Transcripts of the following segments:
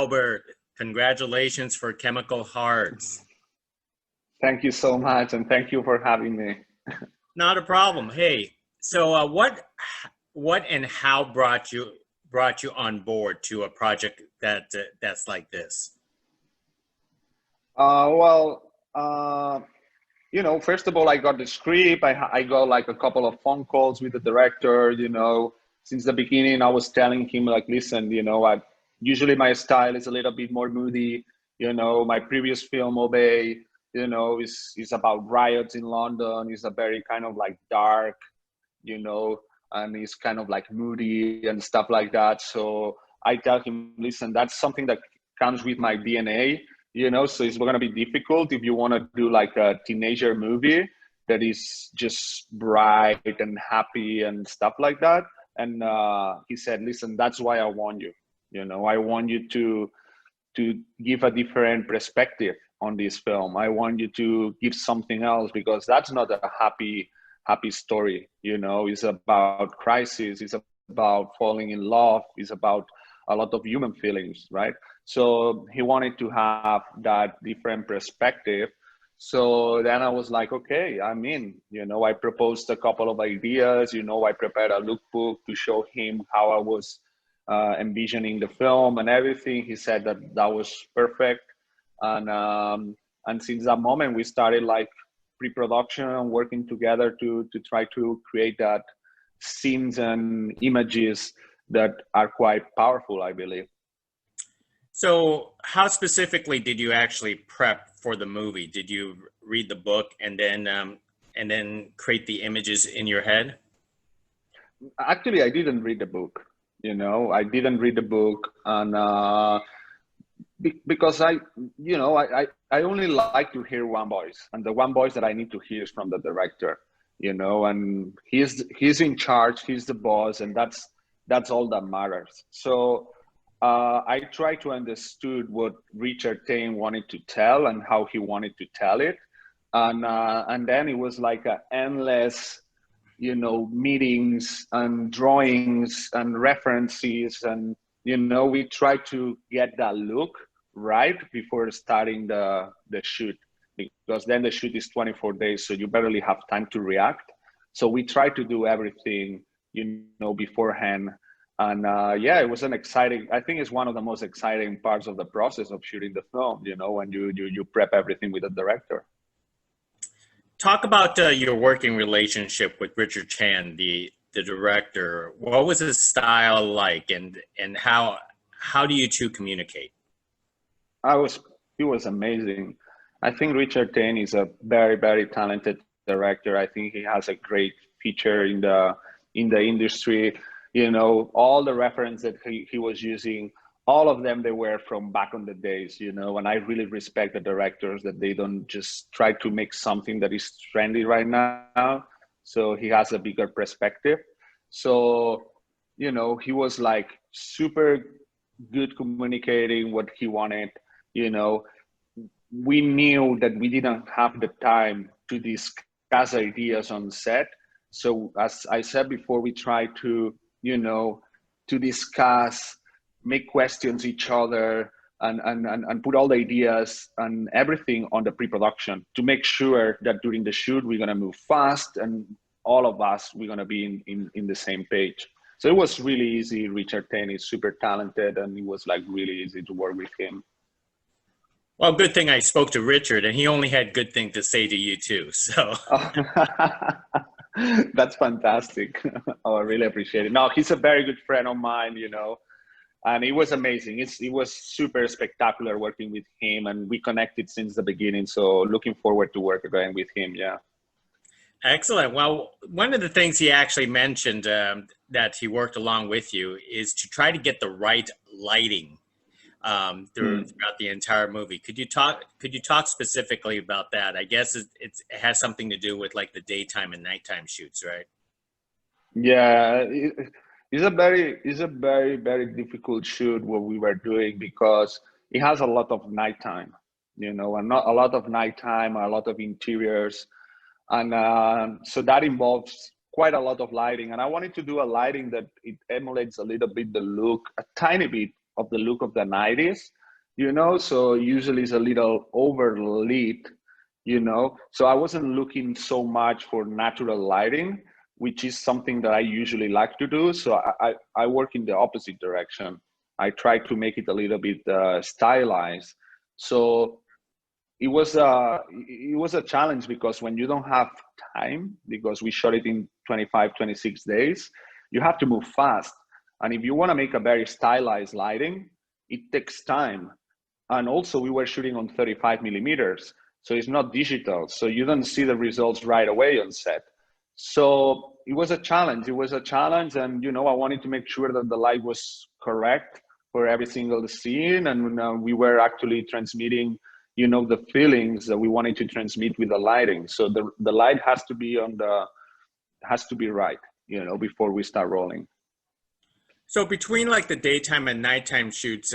Albert, congratulations for Chemical Hearts. Thank you so much, and thank you for having me. Not a problem. Hey, so what and how brought you on board to a project that's like this? Well, first of all, I got the script. I got like a couple of phone calls with the director. Since the beginning, I was telling him like, listen, usually my style is a little bit more moody. My previous film, Obey, is about riots in London. It's a very kind of like dark, and it's kind of like moody and stuff like that. So I tell him, listen, that's something that comes with my DNA. So it's going to be difficult if you want to do like a teenager movie that is just bright and happy and stuff like that. And he said, listen, that's why I want you. I want you to give a different perspective on this film. I want you to give something else, because that's not a happy story. It's about crisis. It's about falling in love. It's about a lot of human feelings, right? So he wanted to have that different perspective. So then I was like, okay, I'm in. I proposed a couple of ideas. I prepared a lookbook to show him how I was envisioning the film and everything. He said that was perfect. And since that moment, we started like pre-production, working together to try to create that scenes and images that are quite powerful, I believe. So how specifically did you actually prep for the movie? Did you read the book and then create the images in your head? Actually, I didn't read the book. I didn't read the book, and because I only like to hear one voice, and the one voice that I need to hear is from the director. And he's in charge. He's the boss, and that's all that matters. So I tried to understood what Richard Tain wanted to tell and how he wanted to tell it, and then it was like an endless, meetings and drawings and references, and we tried to get that look right before starting the shoot, because then the shoot is 24 days, so you barely have time to react. So we tried to do everything beforehand. And it was an exciting, I think it's one of the most exciting parts of the process of shooting the film, when you prep everything with the director. Talk about your working relationship with Richard Chan, the director. What was his style like, and how do you two communicate? He was amazing. I think Richard Tain is a very, very talented director. I think he has a great feature in the industry. All the reference that he was using, all of them, they were from back on the days, and I really respect the directors that they don't just try to make something that is trendy right now. So he has a bigger perspective. So, he was like super good communicating what he wanted. We knew that we didn't have the time to discuss ideas on set. So as I said before, we tried to discuss, make questions each other, and put all the ideas and everything on the pre-production to make sure that during the shoot, we're going to move fast and all of us, we're going to be in the same page. So it was really easy. Richard Tain is super talented, and it was like really easy to work with him. Well, good thing I spoke to Richard, and he only had good things to say to you too. So that's fantastic. Oh, I really appreciate it. No, he's a very good friend of mine, and it was amazing. It was super spectacular working with him, and we connected since the beginning. So looking forward to work again with him. Yeah. Excellent. Well, one of the things he actually mentioned that he worked along with you is to try to get the right lighting throughout the entire movie. Could you talk specifically about that? I guess it has something to do with like the daytime and nighttime shoots, right? Yeah, it's a very, very difficult shoot what we were doing, because it has a lot of nighttime, and not a lot of nighttime, a lot of interiors. And so that involves quite a lot of lighting. And I wanted to do a lighting that it emulates a little bit the look, a tiny bit of the look of the 90s, so usually it's a little overlit, so I wasn't looking so much for natural lighting, which is something that I usually like to do. So I work in the opposite direction. I try to make it a little bit stylized. So it was a challenge, because when you don't have time, because we shot it in 25, 26 days, you have to move fast. And if you want to make a very stylized lighting, it takes time. And also we were shooting on 35 millimeters, so it's not digital, so you don't see the results right away on set. So it was a challenge, and I wanted to make sure that the light was correct for every single scene, and we were actually transmitting the feelings that we wanted to transmit with the lighting. So the light has to be right, before we start rolling. So between like the daytime and nighttime shoots,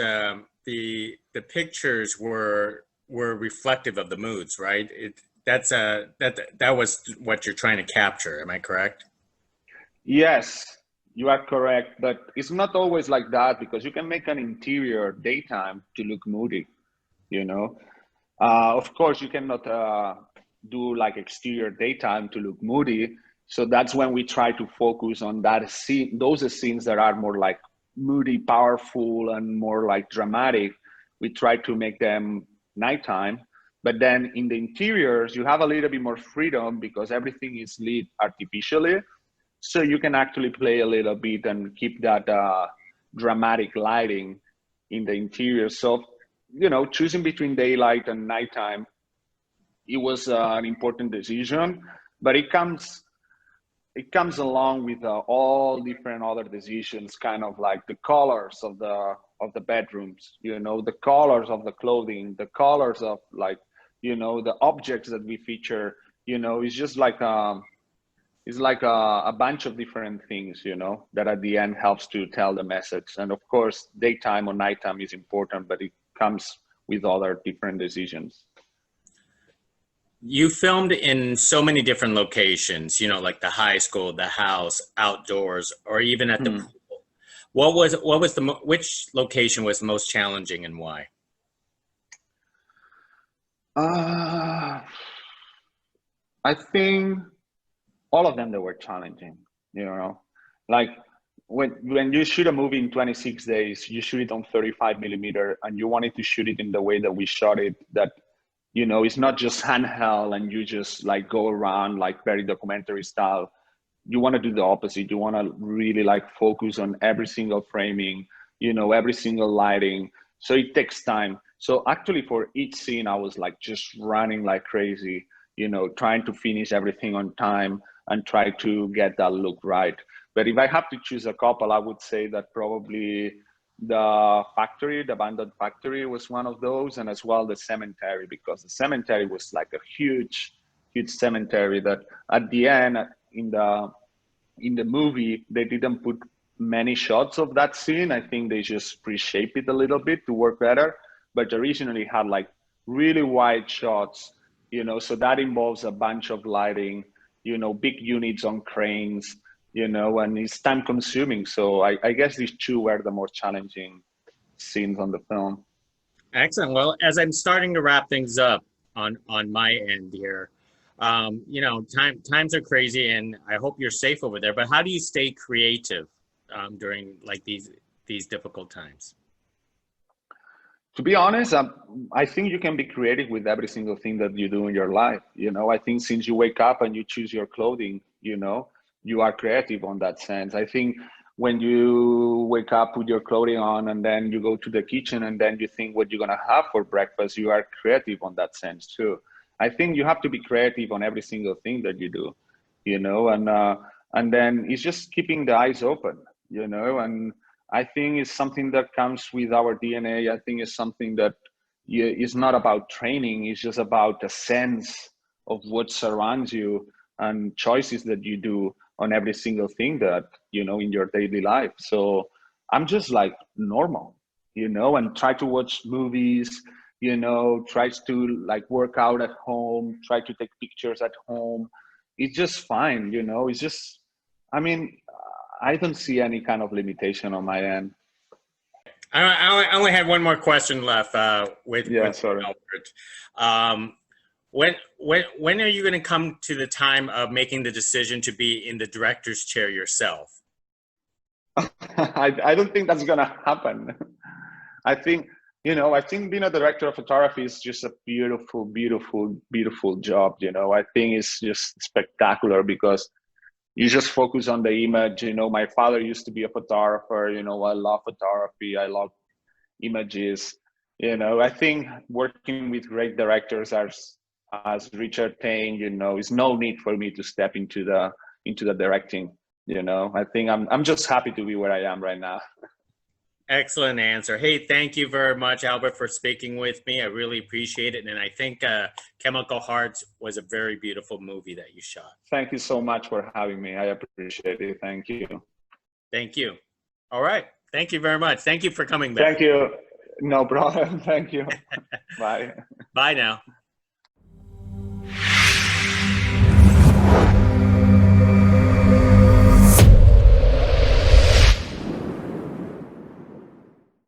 the pictures were reflective of the moods, right? That was what you're trying to capture. Am I correct? Yes, you are correct, but it's not always like that, because you can make an interior daytime to look moody, you know. Of course, you cannot do like exterior daytime to look moody. So that's when we try to focus on that scene, those scenes that are more like moody, powerful, and more like dramatic. We try to make them nighttime. But then in the interiors, you have a little bit more freedom, because everything is lit artificially. So you can actually play a little bit and keep that dramatic lighting in the interior. So, choosing between daylight and nighttime, it was an important decision, but it comes along with all different other decisions, kind of like the colors of the bedrooms, the colors of the clothing, the colors of, like, the objects that we feature. It's just like a bunch of different things, that at the end helps to tell the message. And of course, daytime or nighttime is important, but it comes with other different decisions. You filmed in so many different locations, like the high school, the house, outdoors, or even at the Hmm. pool. Which location was the most challenging and why? Uh, I think all of them, they were challenging, you know, like when you shoot a movie in 26 days, you shoot it on 35 millimeter, and you wanted to shoot it in the way that we shot it, that it's not just handheld and you just like go around like very documentary style. You want to do the opposite. You want to really like focus on every single framing, every single lighting. So it takes time. So actually for each scene, I was like just running like crazy, trying to finish everything on time and try to get that look right. But if I have to choose a couple, I would say that probably the abandoned factory was one of those, and as well the cemetery, because the cemetery was like a huge, huge cemetery that at the end, in the movie, they didn't put many shots of that scene. I think they just reshape it a little bit to work better, but originally had like really wide shots, so that involves a bunch of lighting, big units on cranes, and it's time consuming. So I guess these two were the more challenging scenes on the film. Excellent. Well, as I'm starting to wrap things up on my end here, times are crazy, and I hope you're safe over there. But how do you stay creative during like these difficult times? To be honest, I think you can be creative with every single thing that you do in your life. I think since you wake up and you choose your clothing, you are creative on that sense. I think when you wake up with your clothing on and then you go to the kitchen and then you think what you're going to have for breakfast, you are creative on that sense too. I think you have to be creative on every single thing that you do, and then it's just keeping the eyes open, and I think it's something that comes with our DNA. I think it's something that is not about training. It's just about a sense of what surrounds you and choices that you do on every single thing that, in your daily life. So I'm just like normal, and try to watch movies, tries to like work out at home, try to take pictures at home. It's just fine, it's just, I mean, I don't see any kind of limitation on my end. I only had one more question left Yeah, with sorry. Albert. Um, when are you going to come to the time of making the decision to be in the director's chair yourself? I don't think that's gonna happen. I think, I think being a director of photography is just a beautiful, beautiful, beautiful job. I think it's just spectacular because you just focus on the image. My father used to be a photographer. I love photography. I love images. I think working with great directors as Richard Payne, is no need for me to step into the directing. I think I'm just happy to be where I am right now. Excellent answer. Hey, thank you very much, Albert, for speaking with me. I really appreciate it. And I think Chemical Hearts was a very beautiful movie that you shot. Thank you so much for having me. I appreciate it. Thank you. Thank you. All right. Thank you very much. Thank you for coming back. Thank you. No problem. Thank you. Bye. Bye now.